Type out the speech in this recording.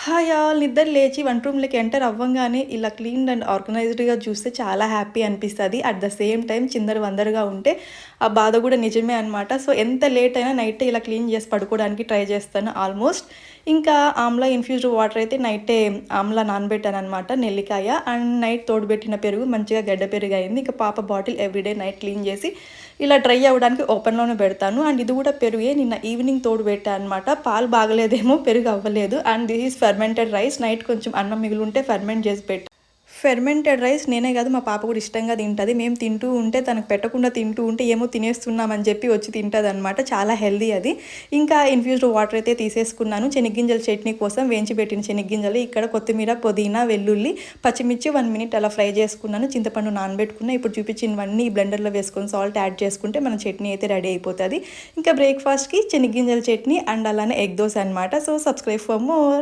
Hi all! నిద్ర లేచి వంట రూమ్‌లోకి ఎంటర్ అవ్వంగానే ఇలా క్లీన్డ్ అండ్ ఆర్గనైజ్డ్‌గా చూస్తే చాలా హ్యాపీ అనిపిస్తది. అట్ ద సేమ్ టైమ్ చిందరవందరగా ఉంటే ఆ బాధ గూడా నిజమే అనమాట. సో, ఎంత లేట్ అయినా నైటే ఇలా క్లీన్ చేసి పడుకోవడానికి ట్రై చేస్తాను ఆల్మోస్ట్. ఇంకా ఆమ్లా ఇన్‌ఫ్యూజ్డ్ వాటర్ అయితే నైటే ఆమ్లా నానబెట్టాననమాట. నెల్లికాయ అండ్ నైట్ తోడుబెట్టిన పెరుగు మంచిగా గడ్డ పెరుగయింది. ఇంకా పాప బాటిల్ ఎవ్రీడే నైట్ క్లీన్ చేసి ఇలా డ్రై అవ్వడానికి ఓపెన్‌లోనే పెడతాను. అండ్ ఇది కూడా పెరుగే నిన్న ఈవినింగ్ తోడుబెట్టా అనమాట. పాలు బాగలేదేమో పెరుగు అవ్వలేదు. And this is fermented rice. Night కొంచెం అన్నం మిగిలుంటే ఫెర్మెంట్ చేసి పెట్టా. ఫెర్మెంటెడ్ రైస్ నేనే కాదు మా పాప కూడా ఇష్టంగా తింటది. మేము తింటూ ఉంటే తనకు పెట్టకుండా తింటూ ఉంటే ఏమో తినేస్తున్నామని చెప్పి వచ్చి తింటదనమాట. చాలా హెల్తీ అది. ఇంకా ఇన్‌ఫ్యూజ్డ్ వాటర్ అయితే తీసేసుకున్నాను. శనగ్గింజల చట్నీ కోసం వేయించి పెట్టిన శనగ్గింజలు ఇక్కడ కొత్తిమీర, పుదీనా, వెల్లుల్లి, పచ్చిమిర్చి 1 మినిట్ అలా ఫ్రై చేసుకున్నాను. చింతపండు నానబెట్టుకున్నా. ఇప్పుడు చూపించినవన్నీ బ్లెండర్‌లో వేసుకొని సాల్ట్ యాడ్ చేసుకుంటే మన చట్నీ అయితే రెడీ అయిపోతది. ఇంకా బ్రేక్‌ఫాస్ట్‌కి శనగ్గింజల చట్నీ అండ్ అలానే ఎగ్ దోస అనమాట. So, subscribe for more.